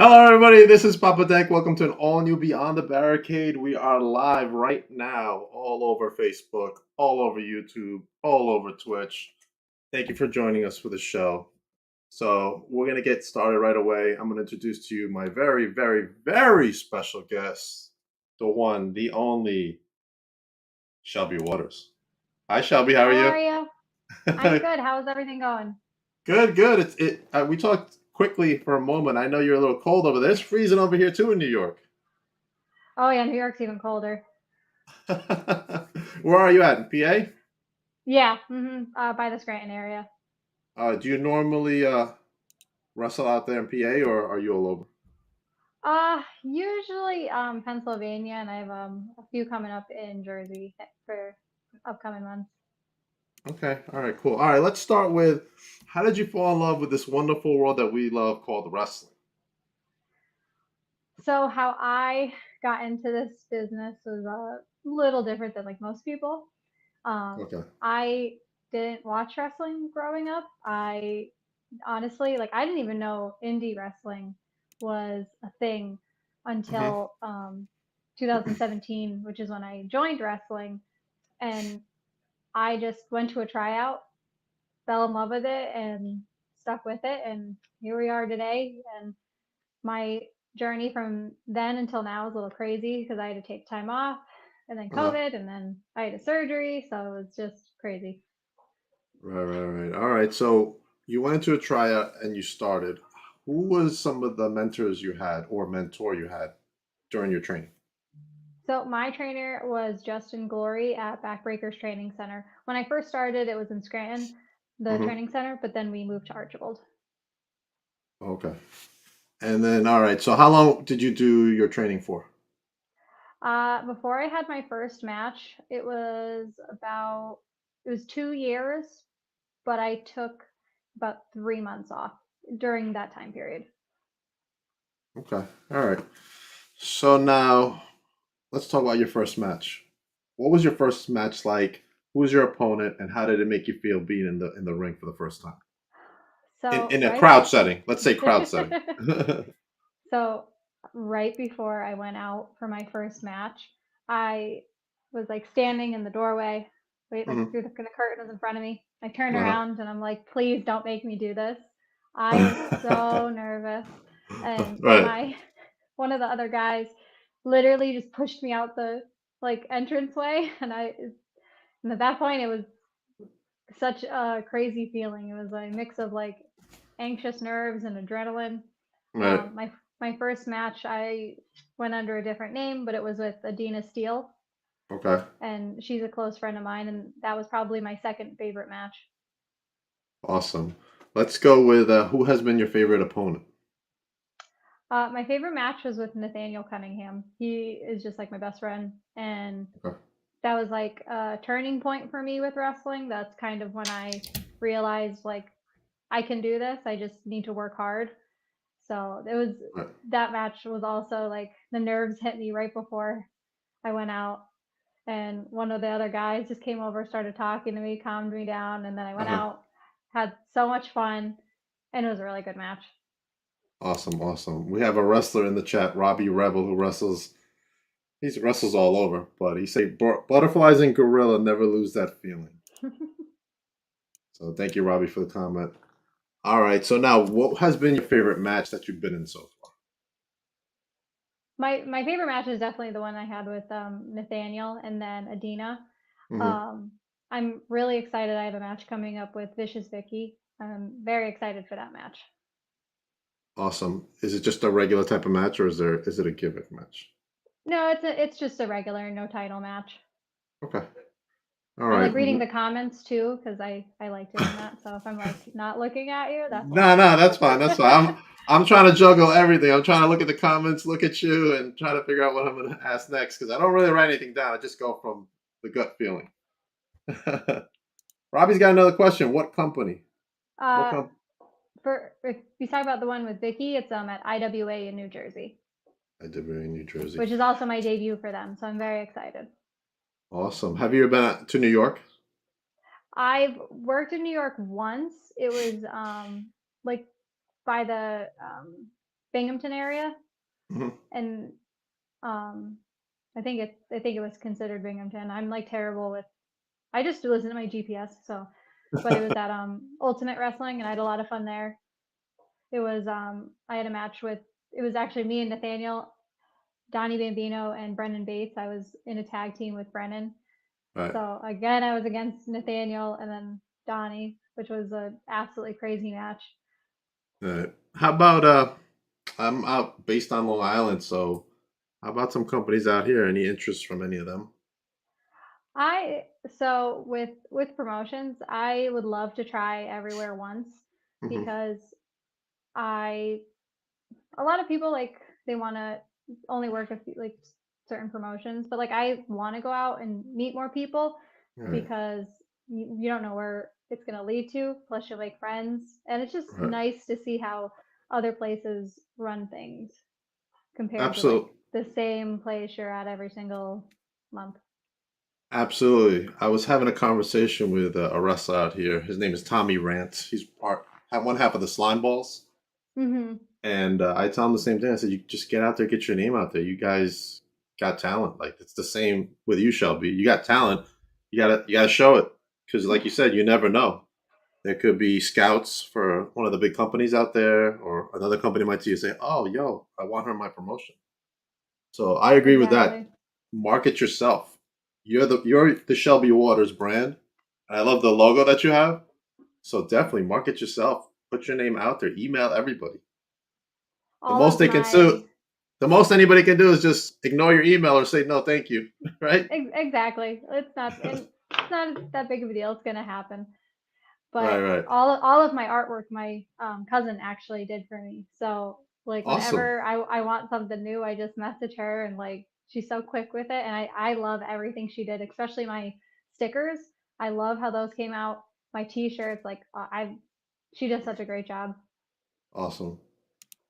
Hello, everybody. This is Papa Dank. Welcome to an all new Beyond the Barricade. We are live right now, all over Facebook, all over YouTube, all over Twitch. Thank you for joining us for the show. So, we're going to get started right away. I'm going to introduce to you my very, very, very special guest, the one, the only Shelby Waters. Hi, Shelby. How are How you? are you? I'm good. How's everything going? Good, good. We talked quickly for a moment. I know you're a little cold over there. It's freezing over here too in New York. Oh yeah, New York's even colder. Where are you at in PA? Yeah, by the Scranton area. Do you normally wrestle out there in PA, or are you all over? Usually Pennsylvania, and I have a few coming up in Jersey for upcoming months. Okay, all right, cool. All right, let's start with how did you fall in love with this wonderful world that we love called wrestling? So how I got into this business was a little different than like most people. Okay. I didn't watch wrestling growing up. I honestly, like, I didn't even know indie wrestling was a thing Hmm. until 2017, which is when I joined wrestling. And I just went to a tryout, fell in love with it, and stuck with it. And here we are today. And my journey from then until now is a little crazy because I had to take time off and then Uh-huh. COVID and then I had a surgery. So it's just crazy. Right, right, right. All right. So you went into a tryout and you started. Who was some of the mentors you had or mentor you had during your training? So my trainer was Justin Glory at Backbreakers Training Center. When I first started, it was in Scranton, the Hmm. training center, but then we moved to Archibald. Okay. And then, all right. So how long did you do your training for? Before I had my first match, it was 2 years, but I took about 3 months off during that time period. Okay. All right. So now let's talk about your first match. What was your first match like? Who was your opponent, and how did it make you feel being in the ring for the first time So in a right crowd setting? Let's say crowd setting. So right before I went out for my first match, I was like standing in the doorway, wait, like Hmm. through the curtain was in front of me. I turned Uh-huh. around and I'm like, please don't make me do this. I was so nervous. And Right. my one of the other guys literally just pushed me out the like entranceway and at that point it was such a crazy feeling. It was a mix of like anxious nerves and adrenaline. Right. My first match, I went under a different name, but it was with Adina Steele, Okay. and she's a close friend of mine, and that was probably my second favorite match. Awesome. Let's go with who has been your favorite opponent? My favorite match was with Nathaniel Cunningham. He is just like my best friend, and Okay. that was like a turning point for me with wrestling. That's kind of when I realized like I can do this. I just need to work hard. So it was Right. that match was also like the nerves hit me right before I went out, and one of the other guys just came over, started talking to me, calmed me down, and then I went Uh-huh. out, had so much fun, and it was a really good match. Awesome. Awesome. We have a wrestler in the chat, Robbie Rebel, who wrestles. He wrestles all over, but he say butterflies and gorilla never lose that feeling. So thank you, Robbie, for the comment. All right. So now, what has been your favorite match that you've been in so My favorite match is definitely the one I had with Nathaniel and then Adina. far? Hmm. Um, I'm really excited. I have a match coming up with Vicious Vicky. I'm very excited for that match. Awesome. Is it just a regular type of match, or is it a gimmick match? No, it's just a regular no title match. Okay. All I right. like reading the comments too because I like doing that. So if I'm like not looking at you, that's No, why. no, that's fine. That's fine. I'm trying to juggle everything. I'm trying to look at the comments, look at you, and try to figure out what I'm going to ask next because I don't really write anything down. I just go from the gut feeling. Robbie's got another question. What company? What Uh, company? for if you talk about the one with Vicky, it's at IWA in New Jersey, I did in New Jersey. which is also my debut for them. So I'm very excited. Awesome. Have you ever been to New York? I've worked in New York once. It was like by the Binghamton area, Hmm. and um, I think it was considered Binghamton. I'm like terrible with. I just listened to my GPS, so but it was at Ultimate Wrestling, and I had a lot of fun there. It was I had a match with. It was actually me and Nathaniel, Donnie Bambino, and Brendan Bates. I was in a tag team with Brennan. Right. So again, I was against Nathaniel and then Donnie, which was an absolutely crazy match. Right. How about I'm out based on Long Island, so how about some companies out here? Any interest from any of them? I so with promotions, I would love to try everywhere once Hmm. because I a lot of people like they want to only work a few, like certain promotions, but like I want to go out and meet more people Right. because you don't know where it's going to lead to. Plus, you'll make friends, and it's just Right. nice to see how other places run things compared to like Absolutely. the same place you're at every single month. Absolutely. I was having a conversation with a wrestler out here. His name is Tommy Rant. He's one half of the Slime Balls. Hmm. And I tell him the same thing. I said, you just get out there, get your name out there. You guys got talent. Like it's the same with you, Shelby. You got talent. You gotta show it. Because like you said, you never know. There could be scouts for one of the big companies out there, or another company might see you say, "Oh, yo, I want her in my promotion." So I agree with that. Exactly. Market yourself. You're the Shelby Waters brand. I love the logo that you have. So definitely market yourself. Put your name out there. Email everybody. The All most of they can my do, the most anybody can do is just ignore your email or say no, thank you. Right? exactly. It's not that big of a deal. It's gonna happen. Right, But right. all of my artwork my cousin actually did for me. So like Awesome. whenever I want something new, I just message her and like she's so quick with it, and I love everything she did, especially my stickers. I love how those came out. My t-shirts, like I she does such a great job. Awesome.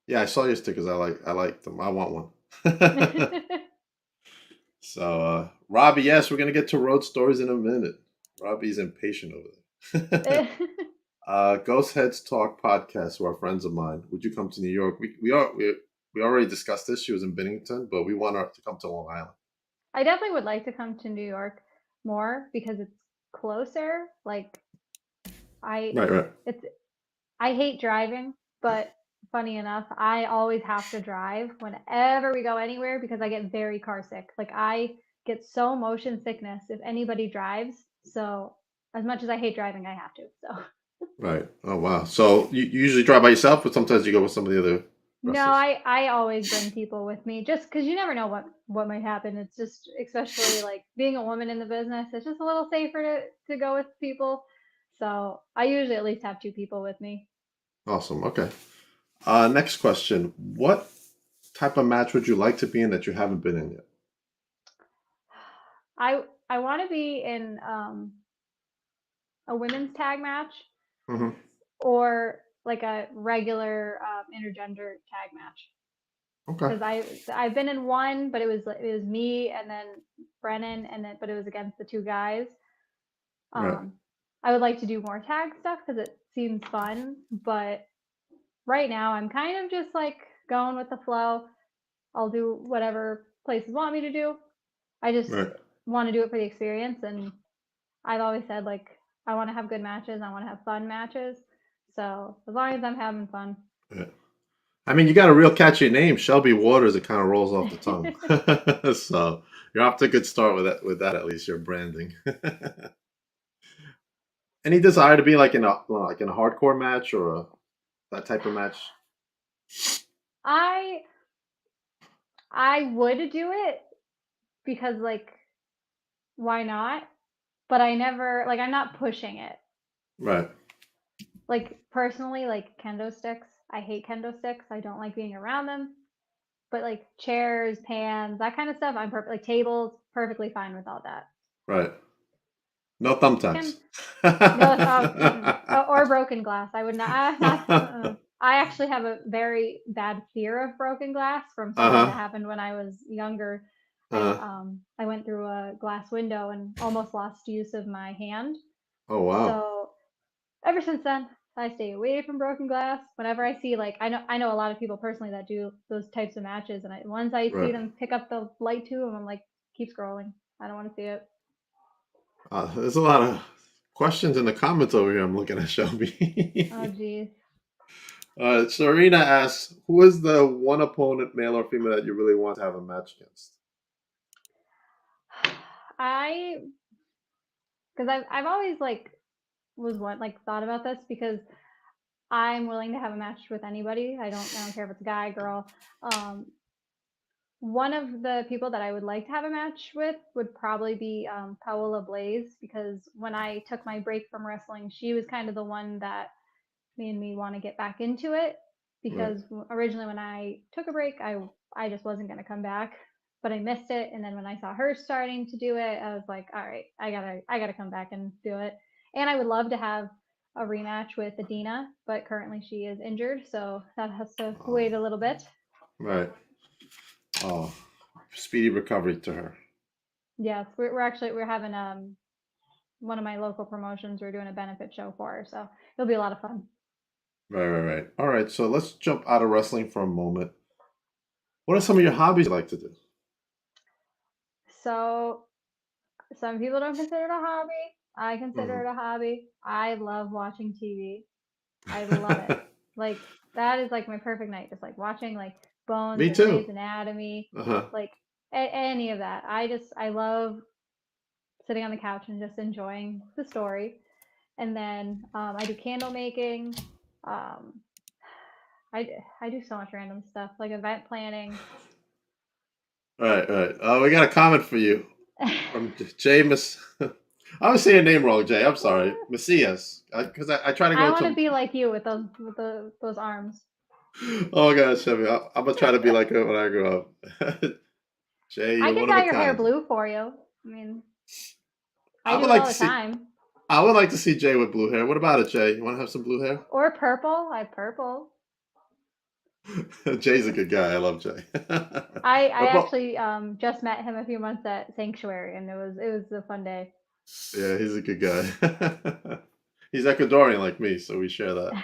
Yeah, I saw your stickers. I like them. I want one. So, Robbie, yes, we're gonna get to road stories in a minute. Robbie's impatient over there. Ghost Heads Talk podcast, who are friends of mine. Would you come to New York? We already discussed this. She was in Bennington, but we want her to come to Long Island. I definitely would like to come to New York more because it's closer. Like I Right, right, it's I hate driving, but funny enough, I always have to drive whenever we go anywhere because I get very car sick. Like I get so motion sickness if anybody drives. So as much as I hate driving, I have to. So right. Oh wow. So you usually drive by yourself, but sometimes you go with some of the other no, wrestlers. I always bring people with me just because you never know what might happen. It's just especially like being a woman in the business, it's just a little safer to go with people. So I usually at least have two people with me. Awesome. Okay. Next question. What type of match would you like to be in that you haven't been in yet? I want to be in a women's tag match Hmm. or like a regular intergender tag match Okay. because I've been in one, but it was me and then Brennan, and then but it was against the two guys. Right. Um, I would like to do more tag stuff because it seems fun, but right now I'm kind of just like going with the flow. I'll do whatever places want me to do. I just Right. want to do it for the experience, and I've always said like I want to have good matches. I want to have fun matches. So as long as I'm having fun. Yeah. I mean, you got a real catchy name, Shelby Waters. It kind of rolls off the tongue. So you're off to a good start with that. With that, at least your branding. Any desire to be like in a hardcore match or that type of match? I I would do it because like why not? But I never like I'm not pushing it. Right. Like personally, like kendo sticks. I hate kendo sticks. I don't like being around them. But like chairs, pans, that kind of stuff, like tables, perfectly fine with all that. Right. No Can thumbtacks. no, or broken glass. I would not. Not. I actually have a very bad fear of broken glass from something that Uh-huh. happened when I was younger. Uh-huh. I went through a glass window and almost lost use of my hand. Oh wow. So ever since then, I stay away from broken glass. Whenever I see I know a lot of people personally that do those types of matches, and once I see Right. them pick up the light tube, I'm like, keep scrolling. I don't want to see it. There's a lot of questions in the comments over here. I'm looking at Oh Shelby. geez. Serena asks, "Who is the one opponent, male or female, that you really want to have a match against?" I because I've always thought about this because I'm willing to have a match with anybody. I don't care if it's a guy, girl. Um, One of the people that I would like to have a match with would probably be Paola Blaze, because when I took my break from wrestling, she was kind of the one that made me want to get back into it. Right. Because originally, when I took a break, I just wasn't going to come back, but I missed it. And then when I saw her starting to do it, I was like, all right, I gotta come back and do it. And I would love to have a rematch with Adina, but currently she is injured, so that has to Oh, wait a little bit. right. Oh, speedy recovery to her. Yes, we're having one of my local promotions. We're doing a benefit show for her, so it'll be a lot of fun. Right, right, right. All right, so let's jump out of wrestling for a moment. What are some of your hobbies you like to do? So some people don't consider it a hobby. I consider Hmm. it a hobby. I love watching TV. I love it. Like that is like my perfect night. Just like watching like Bones Me or Grey's too. Anatomy, Uh-huh. like any of that. I love sitting on the couch and just enjoying the story. And then I do candle making. Um, I do so much random stuff like event planning. All right, all right. We got a comment for you from Jay Miss. I was saying your name wrong, Jay. I'm sorry, Macias. Because I try to I go want to to. be like you with those arms. Oh my gosh, Chevy. I'm gonna try to be like her when I grow up. Jay, I you're can one of a dye your hair kind. blue for you. I mean, I I do would it like all to the see. time. I would like to see Jay with blue hair. What about it, Jay? You want to have some blue hair? Or purple. I have purple. Jay's a good guy. I love Jay. I What about? actually just met him a few months at Sanctuary, and it was a fun day. Yeah, he's a good guy. He's Ecuadorian like me, so we share that.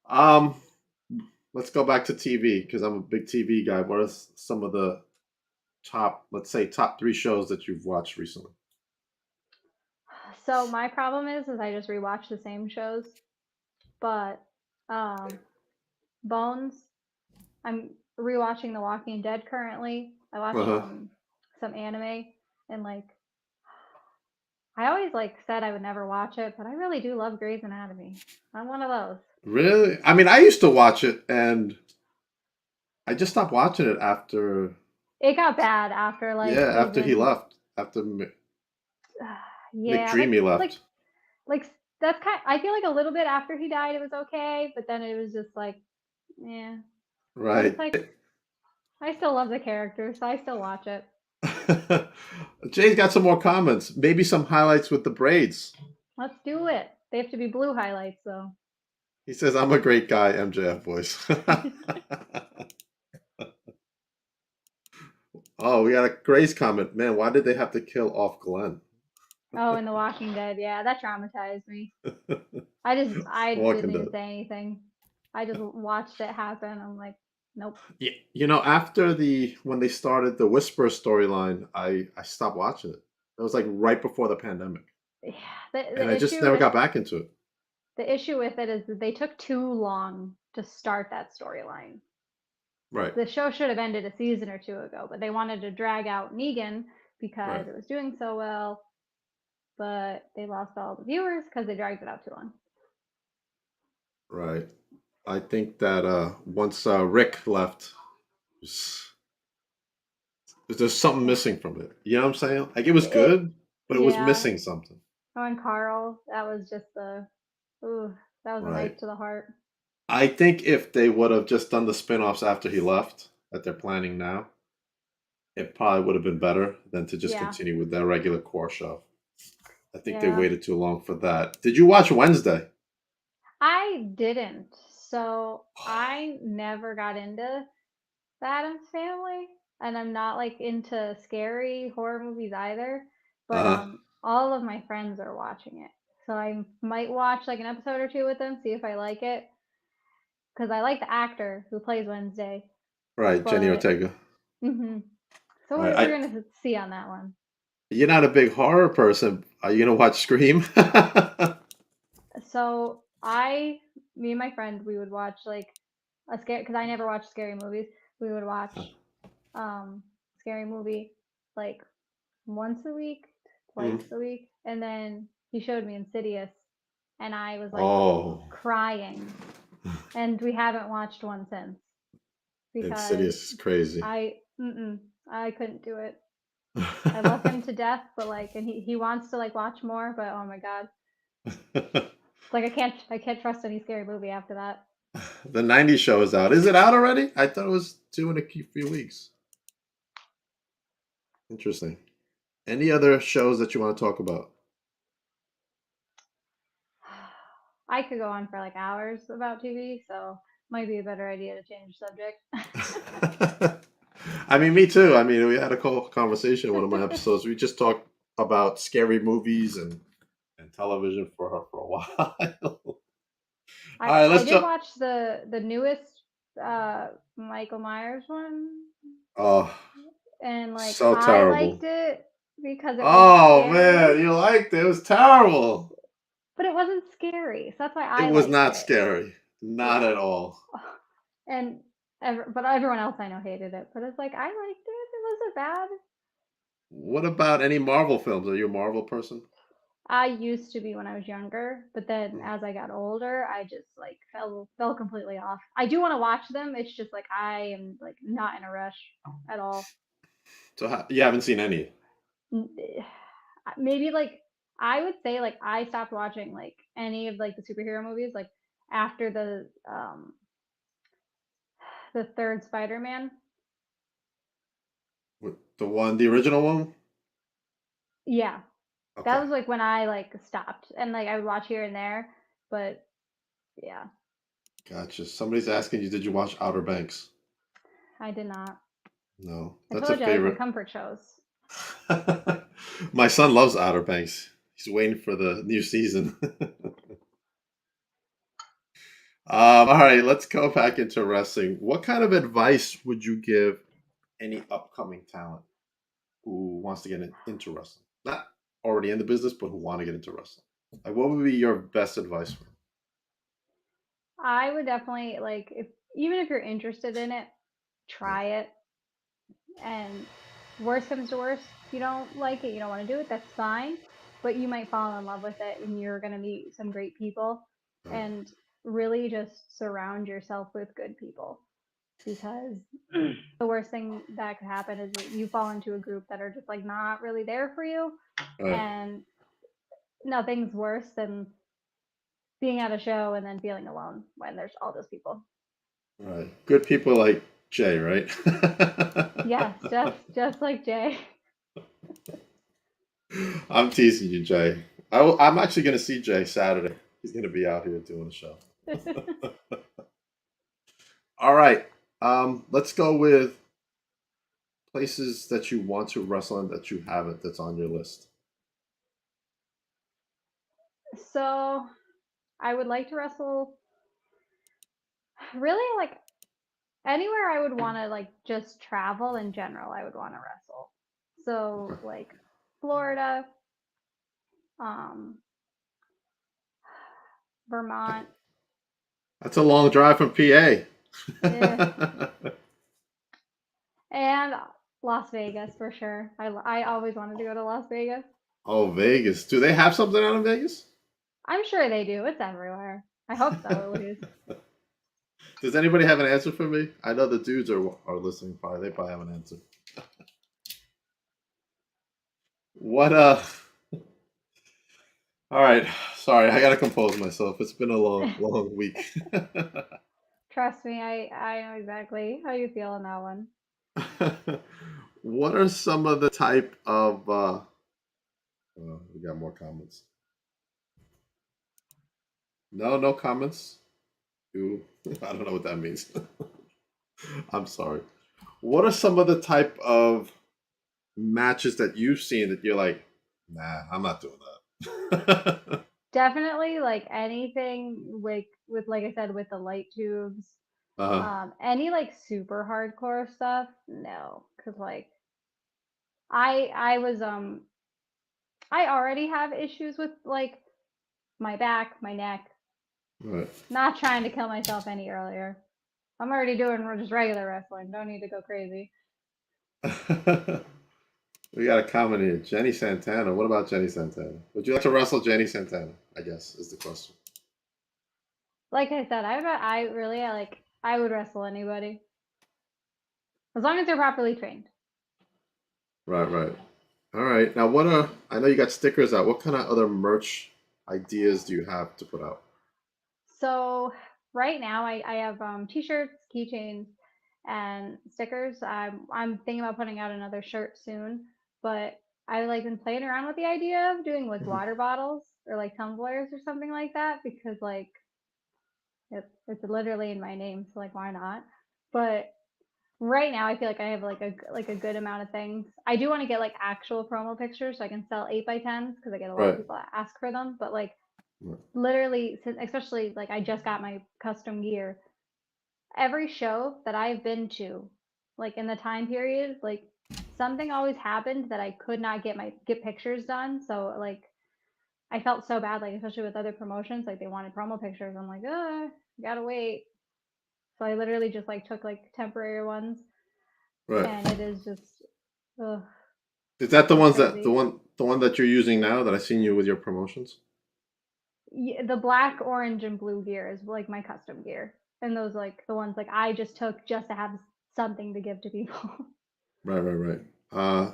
Um, let's go back to TV because I'm a big TV guy. What are some of the let's say, top three shows that you've watched recently? So my problem is I just rewatch the same shows, but um, Bones. I'm rewatching The Walking Dead currently. I watched Uh-huh. some anime, and I always said I would never watch it, but I really do love Grey's Anatomy. I'm one of those. Really? I mean, I used to watch it, and I just stopped watching it after. It got bad after Yeah, after he season. left, after Yeah, McDreamy left. like that's kind. I feel like a little bit after he died, it was okay, but then it was just yeah. But it's Right. I still love the character, so I still watch it. Jay's got some more comments. Maybe some highlights with the braids. Let's do it. They have to be blue highlights, though. He says, "I'm a great guy, MJF boys." Oh, we got a Grace comment. Man, why did they have to kill off Glenn? Oh, and The Walking Dead. Yeah, that traumatized me. I Walking didn't Dead. even say anything. I just watched it happen. I'm like, nope. Yeah, after when they started the Whisper storyline, I stopped watching it. It was like right before the pandemic, Yeah, and the I just issue never with got back into it. the issue with it is that they took too long to start that storyline. Right, The show should have ended a season or two ago, but they wanted to drag out Negan because right, it was doing so well, but they lost all the viewers because they dragged it out too long. right. I think that once Rick left, was- there's something missing from it. You know what I'm saying? Like it was It, good, but it was yeah. missing something. Oh, and Carl, that was just ooh, that was a knife Right. to the heart. I think if they would have just done the spin-offs after he left, that they're planning now, it probably would have been better than to just Yeah, continue with their regular core show. I think they yeah. waited too long for that. Did you watch Wednesday? I didn't. So I never got into the Addams Family, and I'm not into scary horror movies either. But Uh-huh. all of my friends are watching it, So I might watch like an episode or two with him, see if I like it. Because I like the actor who plays Wednesday. Right, Jenny But Ortega. so Right. we're gonna see on that one. You're not a big horror person. Are you gonna watch Scream? So me and my friend, we would watch like a scare because I never watch scary movies. We would watch scary movie like once a week, twice Mm. a week, and then he showed me Insidious, and I was like Oh, crying, and we haven't watched one since because Insidious is crazy. I couldn't do it. I love him to death, but like, and he wants to like watch more, but oh my god, it's like I can't trust any scary movie after that. The 90s show is out. Is it out already? I thought it was due in a few weeks. Interesting. Any other shows that you want to talk about? I could go on for like hours about TV, so might be a better idea to change subject. I mean, me too. I mean, we had a conversation in one of my episodes. We just talked about scary movies and television for a while. All right, I let's did jump. watch the newest Michael Myers one, Oh, and like so I terrible. liked it because it wasn't Oh man, scary, you liked it. It was terrible. but it wasn't scary, so that's why It I was liked not it. scary. Not Yeah, at all. and but everyone else I know hated it, but it's like I liked it. It wasn't bad. What about any Marvel films? Are you a Marvel person? I used to be when I was younger, but then Mm. as I got older, I just like fell completely off. I do want to watch them. It's just like I am like not in a rush at all. So you haven't seen any? Maybe like I would say like I stopped watching like any of like the superhero movies like after the third Spider-Man. The original one? Yeah, that Okay, was like when I like stopped and like I would watch here and there, but yeah, gotcha. Somebody's asking you, did you watch Outer Banks? I did not. No, I that's a told you I like my favorite. comfort shows. My son loves Outer Banks. He's waiting for the new season. All right, let's go back into wrestling. What kind of advice would you give any upcoming talent who wants to get into wrestling? Not already in the business, but who want to get into wrestling. Like, what would be your best advice for them? I would definitely like if even if you're interested in it, Yeah. try it. And worst comes to worst, you don't like it, you don't want to do it, that's fine. But you might fall in love with it and you're gonna meet some great people. Right. And really just surround yourself with good people because the worst thing that could happen is that you fall into a group that are just like not really there for you. Right. And nothing's worse than being at a show and then feeling alone when there's all those people. Right. Good people like Jay, right? Yes, just like Jay. I'm teasing you, Jay. I'm actually going to see Jay Saturday. He's going to be out here doing a show. All right. Let's go with places that you want to wrestle in that you haven't that's on your list. So I would like to wrestle really like anywhere I would want to like just travel in general. I would want to wrestle. So Okay. like Florida, um, Vermont, That's a long drive from PA. eh, and Las Vegas for sure. I always wanted to go to Las Vegas. Oh, Vegas. Do they have something out in Vegas? I'm sure they do. It's everywhere. I hope so, at least. Does anybody have an answer for me? I know the dudes are listening. Probably they probably have an answer. What All right. Sorry, I gotta compose myself. It's been a long week. Trust me, I know exactly how you feel on that one. What are some of the type of we got more comments. No comments. Ooh, I don't know what that means. I'm sorry. What are some of the type of matches that you've seen that you're like, nah, I'm not doing that? definitely like anything with like I said with the light tubes. Uh-huh. Any like super hardcore stuff, no, because like I was I already have issues with like my back, my neck. Right. Not trying to kill myself any earlier. I'm already doing just regular wrestling. Don't need to go crazy. We got a comment here. Jenny Santana. What about Jenny Santana? Would you like to wrestle Jenny Santana? I guess is the question. Like I said, I really I would wrestle anybody as long as they're properly trained. Right, right. All right. Now, what I know you got stickers out. What kind of other merch ideas do you have to put out? So right now I have t-shirts, keychains, and stickers. I'm thinking about putting out another shirt soon, but I like been playing around with the idea of doing like Mhm. water bottles or like tumblers or something like that because like it's literally in my name, so like why not? But right now I feel like I have like a good amount of things. I do want to get like actual promo pictures so I can sell 8x10s because I get a lot of Right. people that ask for them. But like Right. literally, especially like I just got my custom gear. Every show that I've been to, like in the time period, like something always happened that I could not get pictures done. So like I felt so bad, like especially with other promotions, like they wanted promo pictures. I'm like, gotta wait. So I literally just like took like temporary ones, Right. and it is just, ugh, Is that the so ones that crazy. the one that you're using now that I seen you with your promotions? Yeah, the black, orange, and blue gear is like my custom gear, and those like the ones like I just took just to have something to give to people. Right, right, right.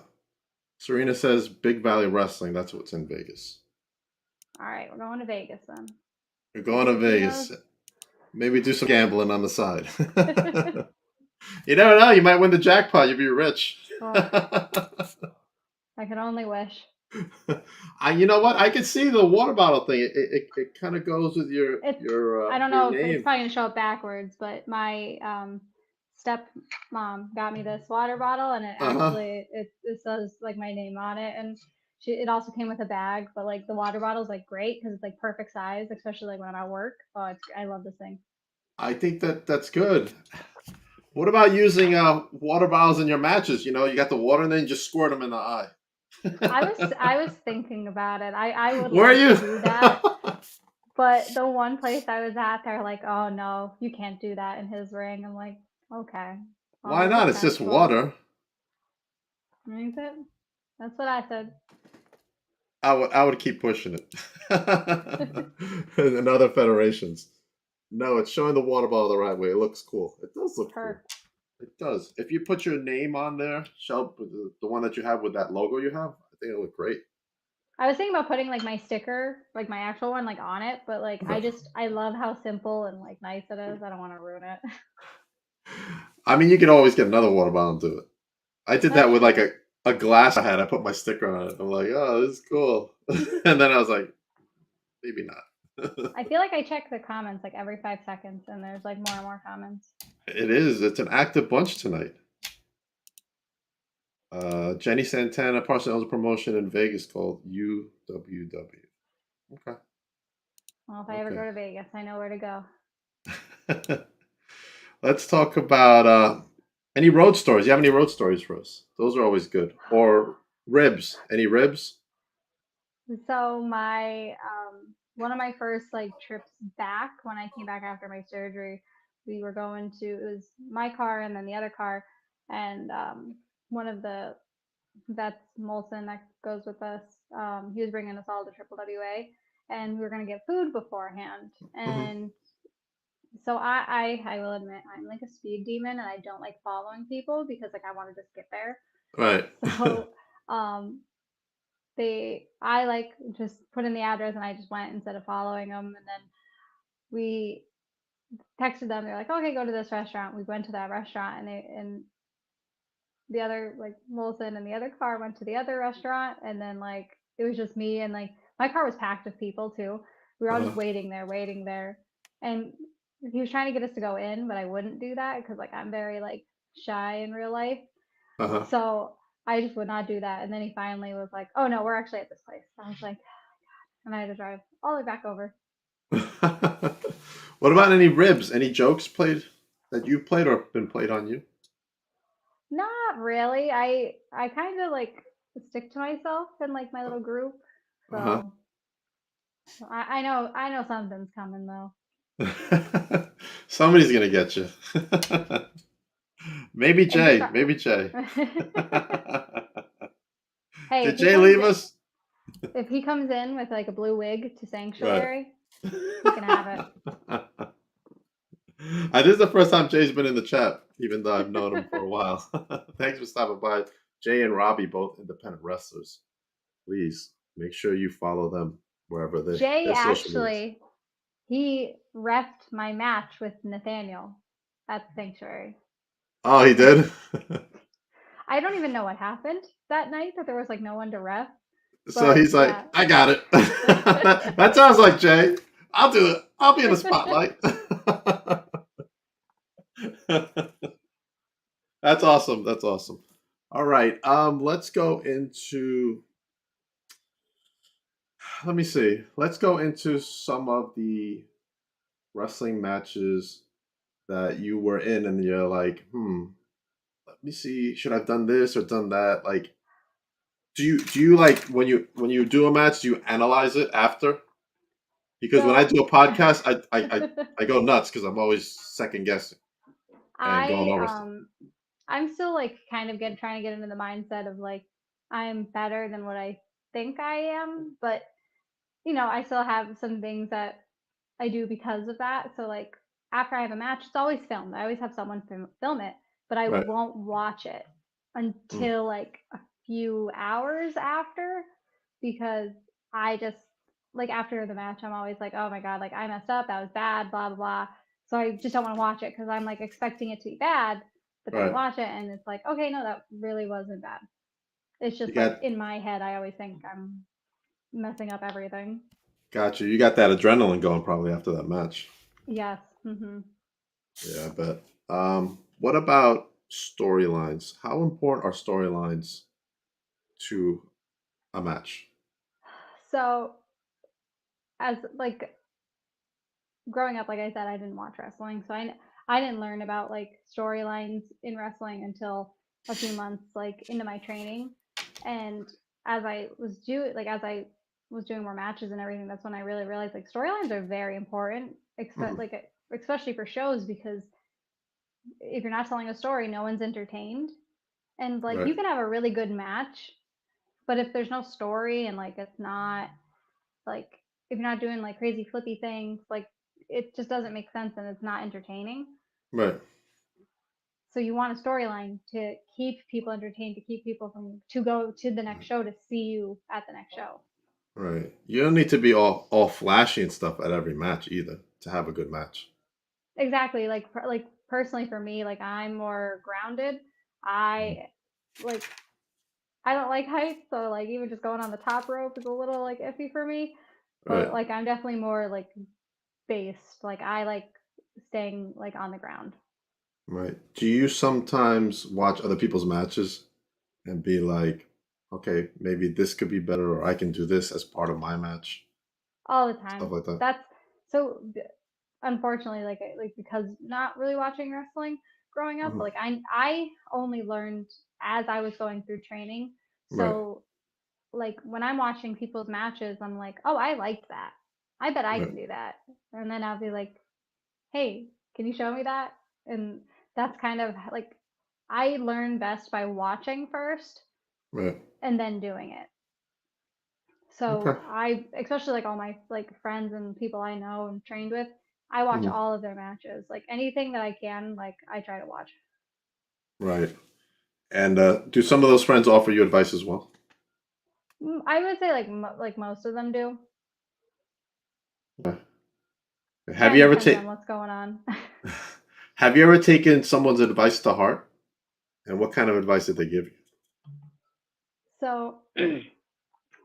Serena says Big Valley Wrestling. That's what's in Vegas. All right, we're going to Vegas then. You're See going to who knows. Vegas. Maybe do some gambling on the side. You never know. You might win the jackpot. You'll be rich. Oh, I can only wish. You know what? I can see the water bottle thing. It kind of goes with It's I don't your know if it's name. probably gonna show up backwards, but my step mom got me this water bottle, and it Uh huh. actually it says like my name on it, and it also came with a bag, but like the water bottle is like great because it's like perfect size, especially like when I'm at work. Oh, I love this thing. I think that's good. What about using water bottles in your matches? You know, you got the water and then you just squirt them in the eye. I was thinking about it. I would Where are like to you? do that, but the one place I was at, they're like, "Oh no, you can't do that in his ring." I'm like, "Okay, well Why there's a not? It's just potential." water. Is it? That's what I said. I would keep pushing it. In other federations. No, it's showing the water bottle the right way. It looks cool. It does look cool. Perfect. It does. If you put your name on there, Shelby, the one that you have with that logo you have, I think it'll look great. I was thinking about putting like my sticker, like my actual one, like on it, but like I love how simple and like nice it is. I don't want to ruin it. I mean, you can always get another water bottle and do it. I did that That's with like true. a glass I had. I put my sticker on it. I'm like, oh, this is cool. And then I was like, maybe not. I feel like I check the comments like every 5 seconds, and there's like more and more comments. It is. It's an active bunch tonight. Jenny Santana partially owns a promotion in Vegas called UWW. Okay. Well, if I ever go Okay. to Vegas, I know where to go. Let's talk about any road stories. You have any road stories for us? Those are always good. Or ribs. Any ribs? So my one of my first like trips back when I came back after my surgery, we were going to it was my car and then the other car, and one of the vets Molson that goes with us, he was bringing us all to Triple WA, and we were gonna get food beforehand, Hmm. and so I will admit I'm like a speed demon and I don't like following people because like I want to just get there. Right. So um I like just put in the address and I just went instead of following them, and then we texted them. They're like, okay, go to this restaurant. We went to that restaurant, and the other like Molson and the other car went to the other restaurant, and then like it was just me, and like my car was packed with people too. We were all Uh-huh. just waiting there, and he was trying to get us to go in, but I wouldn't do that because like I'm very like shy in real life, Uh-huh. so I just would not do that. And then he finally was like, "Oh no, we're actually at this place." I was like, and I had to drive all the way back over. What about any ribs? Any jokes played that you played or been played on you? Not really. I kind of like stick to myself in like my little group. Uh-huh. So I know something's coming though. Somebody's gonna get you. Maybe And just Jay. Maybe Jay. hey, Did Jay leave us? if he comes in with like a blue wig to Right. Sanctuary, he can have it. This is the first time Jay's been in the chat, even though I've known him for a while. Thanks for stopping by. Jay and Robbie, both independent wrestlers. Please make sure you follow them wherever Jay their social medias. actually he refed my match with Nathaniel at Sanctuary. Oh, he Like did? I don't even know what happened that night that there was like no one to ref, So but he's like, yeah. I got it. That sounds like Jay. I'll do it. I'll be in the spotlight. That's awesome. That's awesome. All right. Let's go into let me see. Let's go into some of the wrestling matches that you were in and you're like, let me see, should I have done this or done that? Like, do you like when you do a match, do you analyze it after? Because when I So do a podcast, I go nuts because I'm always second guessing and going I over stuff. I'm still like kind of trying to get into the mindset of like I'm better than what I think I am, but I still have some things that I do because of that. So like after I have a match, it's always filmed. I always have someone film it, but I Right. won't watch it Mm, until like a few hours after because I just like after the match, I'm always like, oh my god, like I messed up, that was bad, blah blah blah. So I just don't want to watch it because I'm like expecting it to be bad, but then I right. watch it and it's like, okay, no, that really wasn't bad. It's You just like got in my head, I always think I'm messing up everything. got you. You got that adrenaline going probably after that match. Yes. Yeah, I bet. What about storylines? How important are storylines to a match? So as like growing up, like I said, I didn't watch wrestling, so I didn't learn about like storylines in wrestling until a few months like into my training, and as I was doing more matches and everything, that's when I really realized like storylines are very important, Mhm. especially for shows because if you're not telling a story, no one's entertained, and like you Right. can have a really good match, but if there's no story and like it's not like if you're not doing like crazy flippy things, like it just doesn't make sense and it's not entertaining. Right. So you want a storyline to keep people entertained, to keep people from to go to the next show to see you at the next show. Right. You don't need to be all flashy and stuff at every match either to have a good match. Exactly. Like personally for me, like I'm more grounded. Mhm. I like I don't like heights, so like even just going on the top rope is a little like iffy for me. But Right. like I'm definitely more like based. Like I like staying like on the ground. Right. Do you sometimes watch other people's matches and be like, okay, maybe this could be better, or I can do this as part of my match? All the Stuff time. like that. That's so unfortunately like because not really watching wrestling growing up, Mhm. but like I only learned as I was going through training. Right. So like when I'm watching people's matches, I'm like, "Oh, I liked that. I bet I Right. can do that." And then I'll be like, "Hey, can you show me that?" And that's kind of like I learn best by watching first Right. and then doing it. Okay. So I, especially like all my like friends and people I know and trained with, I watch Mhm. all of their matches. Like anything that I can, like I try to watch. Right. And do some of those friends offer you advice as well? I would say like like most of them do. Yeah. Have Kind you of ever depends on taken what's going on. Have you ever taken someone's advice to heart? And what kind of advice did they give you? So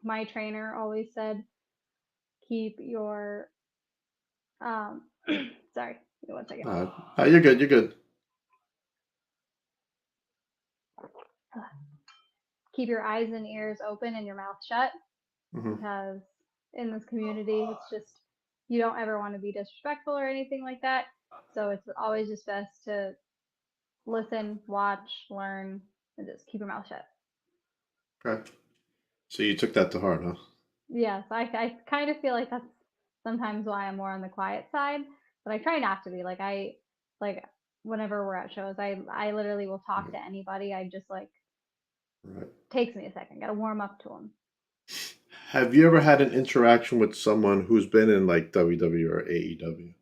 my trainer always said, keep your sorry, give me one second. You're good. You're good. Keep your eyes and ears open and your mouth shut Hmm. because in this community. It's just you don't ever want to be disrespectful or anything like that. So it's always just best to listen, watch, learn, and just keep your mouth shut. Okay. So you took that to heart, huh? Yes, I kind of feel like that's sometimes why I'm more on the quiet side, but I try not to be. Like whenever we're at shows, I literally will talk Right. to anybody. I just like Right. takes me a second. Got to warm up to them. Have you ever had an interaction with someone who's been in like WWE or AEW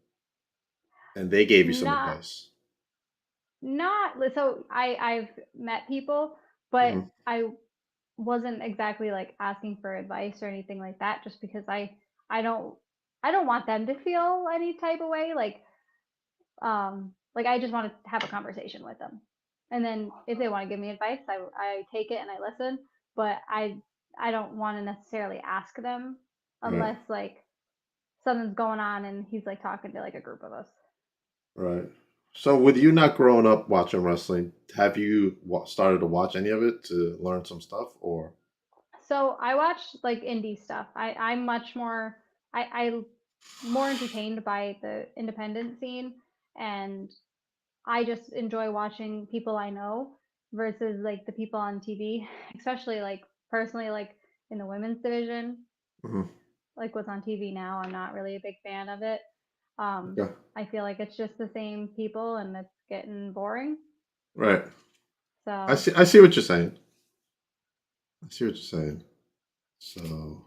and they gave you some Not advice? not so I've met people, but Hmm. I wasn't exactly like asking for advice or anything like that just because I don't I don't want them to feel any type of way like I just want to have a conversation with them. And then if they want to give me advice, I take it and I listen, but I don't want to necessarily ask them Right. unless like something's going on and he's like talking to like a group of us. Right. So with you not growing up watching wrestling, have you started to watch any of it to learn some stuff or? So I watch like indie stuff. I'm much more I more entertained by the independent scene, and I just enjoy watching people I know versus like the people on TV, especially like personally like in the women's division, Mhm. like what's on TV now. I'm not really a big fan of it. Um, Okay. I feel like it's just the same people and it's getting boring. Right. I So see. I see what you're saying. I see what you're saying. So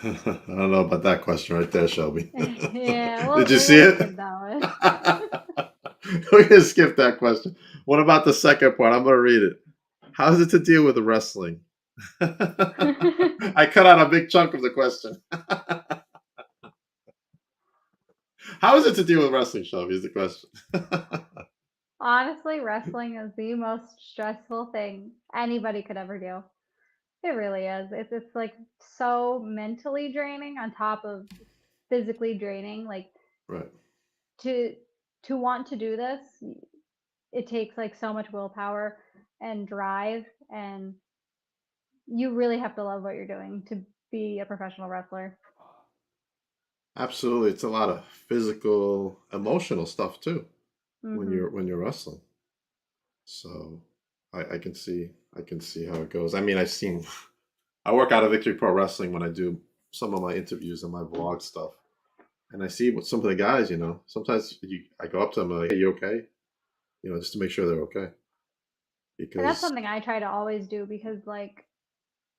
I don't know about that question right there, Shelby. yeah, Did well you we're see gonna it? skip that one. We're gonna skip that question. What about the second part? I'm gonna read it. How is it to deal with wrestling? I cut out a big chunk of the question. How is it to deal with wrestling, Shelby? Is the question. Honestly, wrestling is the most stressful thing anybody could ever do. It really is. It's like so mentally draining on top of physically draining. Like Right. to to want to do this, it takes like so much willpower and drive, and you really have to love what you're doing to be a professional wrestler. Absolutely. It's a lot of physical, emotional stuff too when Mhm. you're wrestling. So I can see how it goes. I mean, I've seen I work out of Victory Pro Wrestling when I do some of my interviews and my vlog stuff. And I see what some of the guys, sometimes I go up to them like, "Hey, you okay?" Just to make sure they're okay. And that's Because something I try to always do because like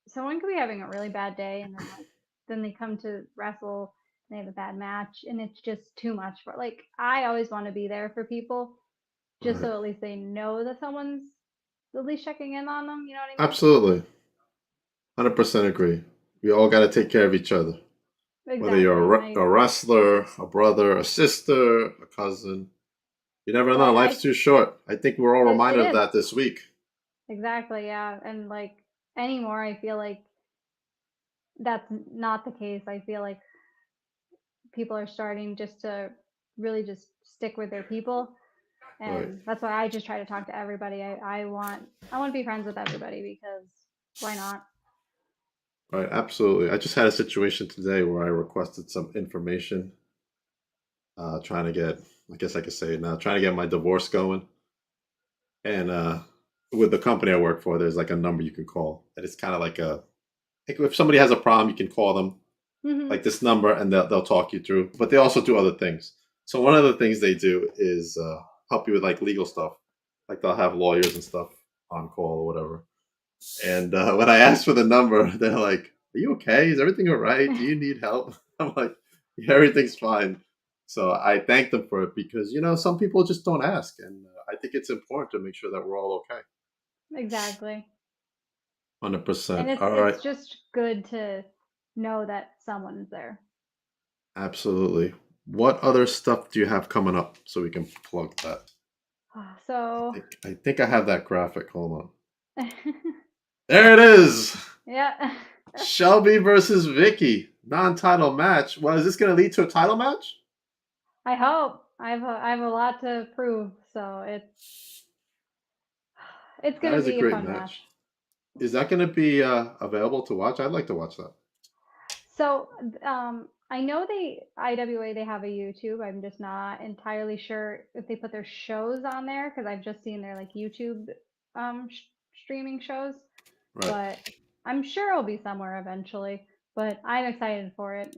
someone could be having a really bad day and then they come to wrestle and they have a bad match and it's just too much for like I always want to be there for people just right. so at least they know that someone's at least checking in on them, you know what I mean? Absolutely. 100% agree. We all got to take care of each other. Whether you're Exactly. And I a wrestler, a brother, a sister, a cousin, you never well know. Life's too short. I think we're all it reminded of is. that this week. Exactly, yeah. And like anymore I feel like that's not the case. I feel like people are starting just to really just stick with their people, Right. and that's why I just try to talk to everybody. I want to be friends with everybody because why not? Right. Absolutely. I just had a situation today where I requested some information, trying to get, I guess I could say it now, trying to get my divorce going. And with the company I work for, there's like a number you can call. And it's kind of like if somebody has a problem, you can call them Hmm. like this number and they'll talk you through. But they also do other things. So one of the things they do is help you with like legal stuff. Like they'll have lawyers and stuff on call or whatever. And when I asked for the number, they're like, "Are you okay? Is everything all right? Do you need help?" I'm like, "Yeah, everything's fine." So I thank them for it because some people just don't ask, and I think it's important to make sure that we're all okay. Exactly. And 100%. it's All right. it's just good to know that someone's there. Absolutely. What other stuff do you have coming up so we can plug that? So I think I have that graphic. Hold on. There it is. yeah. Shelby versus Vicky. Non-title match. Well, is this going to lead to a title match? I hope. I have a lot to prove, so it's That gonna is a be a great fun match. match. Is that going to be available to watch? I'd like to watch that. So, I know IWA, they have a YouTube. I'm just not entirely sure if they put their shows on there because I've just seen their like YouTube streaming shows, Right. but I'm sure it'll be somewhere eventually. But I'm excited for it.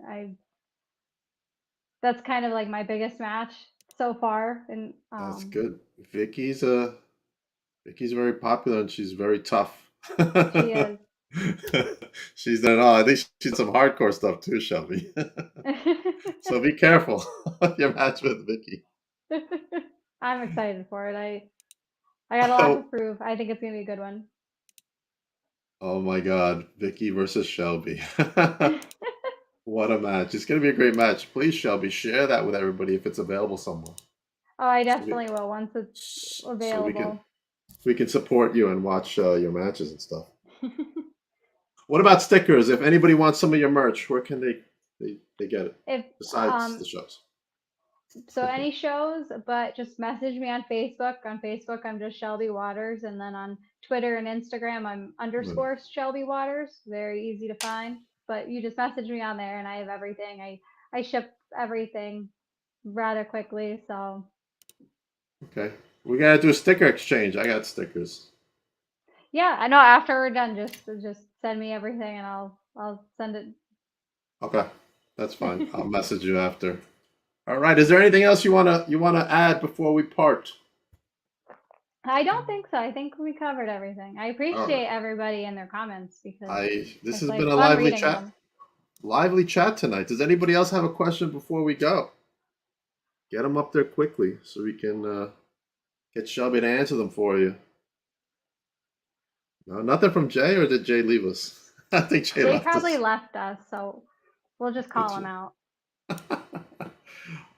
That's kind of like my biggest match so far, and That's good. Vicky's very popular and she's very tough. she is. She's done all. I think she's done some hardcore stuff too, Shelby. So be careful of your match with Vicky. I'm excited for it. I got a lot to Oh, prove. I think it's gonna be a good one. oh my God, Vicky versus Shelby. What a match! It's gonna be a great match. Please, Shelby, share that with everybody if it's available somewhere. Oh, I So we, definitely will once it's so available. we can support you and watch your matches and stuff. What about stickers? If anybody wants some of your merch, where can they get it If besides the shows? so any shows, but just message me on Facebook. On Facebook, I'm just Shelby Waters, and then on Twitter and Instagram, I'm Right. underscore Shelby Waters. Very easy to find. But you just message me on there, and I have everything. I ship everything rather quickly, so Okay, we gotta do a sticker exchange. I got stickers. yeah. I know after we're done, just send me everything, and I'll send it. Okay, that's fine. I'll message you after. All right. Is there anything else you wanna add before we part? I don't think so. I think we covered everything. I All right. appreciate everybody and their comments because This it's has been like a fun lively reading chat. them. Lively chat tonight. Does anybody else have a question before we go? Get them up there quickly so we can get Shelby to answer them for you. No, nothing from Jay, or did Jay leave us? I think Jay Jay left probably us. left us, so we'll just call him out.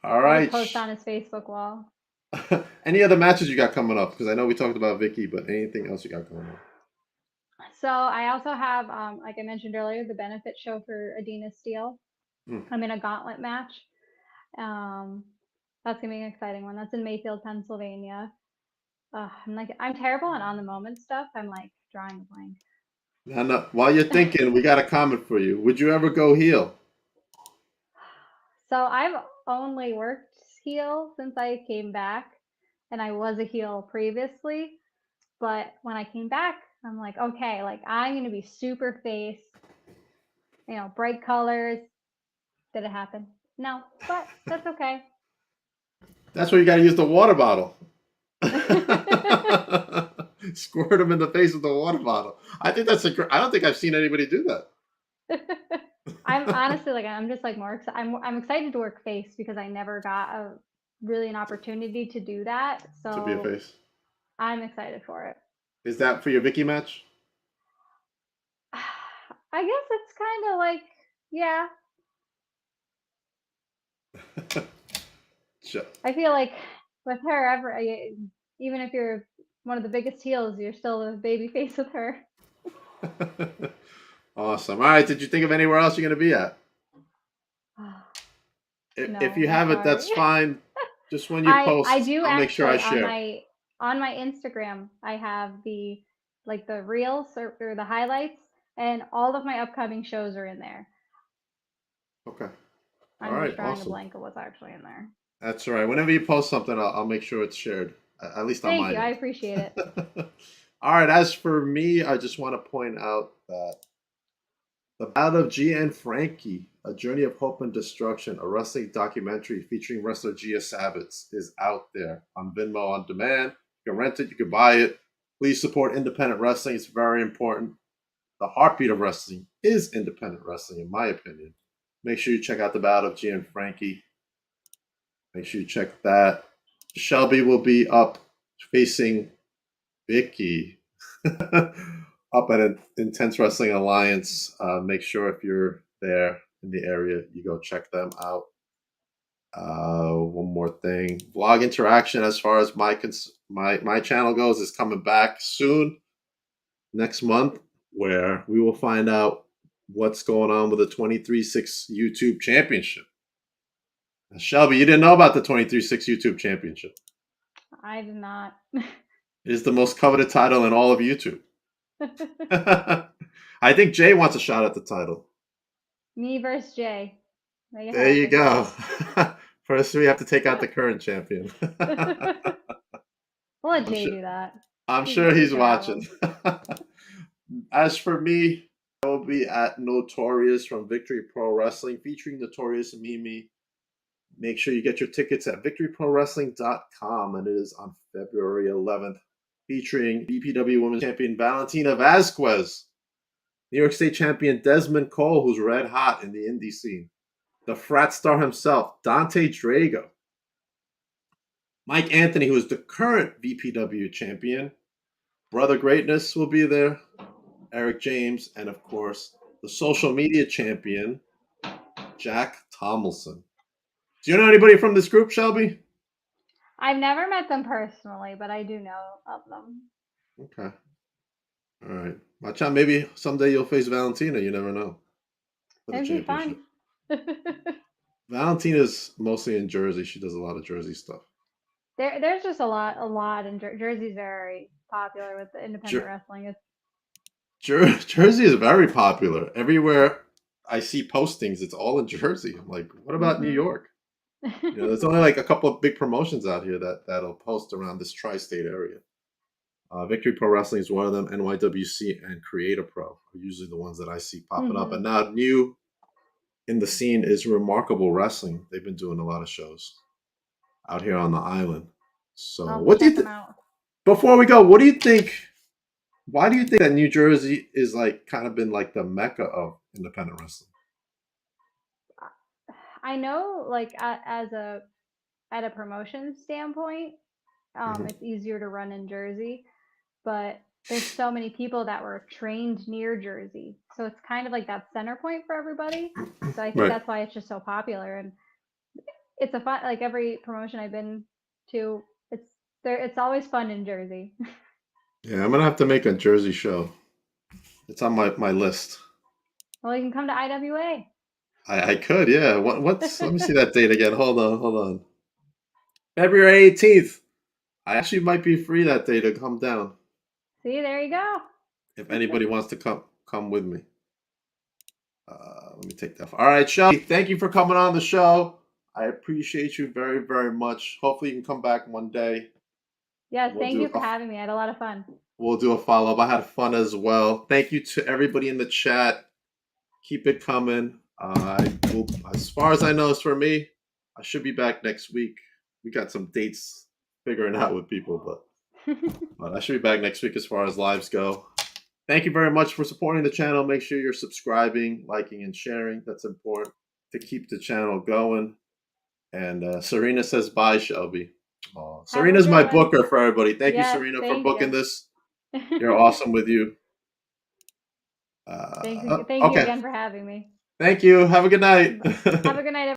All I'll just right. post on his Facebook wall. Any other matches you got coming up? Because I know we talked about Vicky, but anything else you got coming up? So I also have, like I mentioned earlier, the benefit show for Adina Steele. Hmm. I'm in a gauntlet match. Um, that's gonna be an exciting one. That's in Mayfield, Pennsylvania. I'm terrible at on the moment stuff. I'm like drawing a blank. Now, no, while you're thinking, we got a comment for you. Would you ever go heel? So I've only worked heel since I came back, and I was a heel previously. But when I came back, I'm like, okay, like I'm gonna be super face, bright colors. Did it happen? No, but that's okay. That's where you got to use the water bottle. Squirt them in the face with the water bottle. I think that's I don't think I've seen anybody do I'm that. honestly like I'm just like more excited. I'm excited to work face because I never got really an opportunity to do that. To be a So face. I'm excited for it. Is that for your Vicky match? I guess it's kind of like, yeah. Sure. I feel like with her, even if you're one of the biggest heels, you're still a baby face with her. Awesome. All right. Did you think of anywhere else you're going to be at? If No, you I'm have it, sorry. that's fine. Just when you I post, do I'll make sure I actually share. on my Instagram, I have the reels or the highlights, and all of my upcoming shows are in there. Okay. All I'm just right. drawing a Awesome. blank of what's actually in there. That's all right. Whenever you post something, I'll make sure it's shared, at least on Thank my you. I end. appreciate it. All right. As for me, I just want to point out that the Battle of Gia and Frankie, A Journey of Hope and Destruction, a wrestling documentary featuring wrestler Gia Savitz, is out there on Venmo on demand. You can rent it, you can buy it. Please support independent wrestling. It's very important. The heartbeat of wrestling is independent wrestling, in my opinion. Make sure you check out the Battle of Gia and Frankie. Make sure you check that. Shelby will be up facing Vicky up at Intense Wrestling Alliance. Make sure if you're there in the area, you go check them out. One more thing, vlog interaction as far as my channel goes is coming back soon next month, where we will find out what's going on with the 23/6 YouTube Championship. Now, Shelby, you didn't know about the 23/6 YouTube Championship. I did not. It is the most coveted title in all of YouTube. I think Jay wants a shot at the title. Me versus Jay. There you go. First, we have to take out the current champion. We'll let Jay do that. I'm sure he's watching. As for me, I will be at Notorious from Victory Pro Wrestling, featuring Notorious and Mimi. Make sure you get your tickets at victoryprowrestling.com, and it is on February 11th, featuring BPW Women's Champion Valentina Vasquez, New York State Champion Desmond Cole, who's red hot in the indie scene, the frat star himself, Dante Drago, Mike Anthony, who is the current BPW champion, Brother Greatness will be there, Eric James, and of course, the social media champion, Jack Tomlinson. Do you know anybody from this group, Shelby? I've never met them personally, but I do know of them. Okay. All right. Watch out. Maybe someday you'll face Valentina. You never know. It'd be fun. Valentina's mostly in Jersey. She does a lot of Jersey stuff. There's just a lot in Jersey's very popular with the independent wrestling. Jersey is very popular. Everywhere I see postings, it's all in Jersey. I'm like, what about New York? There's only like a couple of big promotions out here that'll post around this tri-state area. Victory Pro Wrestling is one of them. NYWC and Creator Pro are usually the ones that I see popping up. And now new in the scene is Remarkable Wrestling. They've been doing a lot of shows out here on the island. So what do you think? Before we go, what do you think? Why do you think that New Jersey is like kind of been like the mecca of independent wrestling? I know, like at a promotion standpoint, it's easier to run in Jersey, but there's so many people that were trained near Jersey, so it's kind of like that center point for everybody. So I think that's why it's just so popular, and it's a fun. Like every promotion I've been to, it's always fun in Jersey. Yeah, I'm gonna have to make a Jersey show. It's on my list. Well, you can come to IWA. I could, yeah. What's let me see that date again. Hold on. February 18th. I actually might be free that day to come down. See, there you go. If anybody wants to come with me. Let me take that. All right, Shelby, thank you for coming on the show. I appreciate you very, very much. Hopefully you can come back one day. Yes, thank you for having me. I had a lot of fun. We'll do a follow-up. I had fun as well. Thank you to everybody in the chat. Keep it coming. As far as I know, it's for me. I should be back next week. We got some dates figuring out with people, but I should be back next week as far as lives go. Thank you very much for supporting the channel. Make sure you're subscribing, liking, and sharing. That's important to keep the channel going. And Serena says bye, Shelby. Oh, Serena's my booker for everybody. Thank you, Serena, for booking this. You're awesome with you. Thank you again for having me. Thank you. Have a good night. Have a good night, everyone.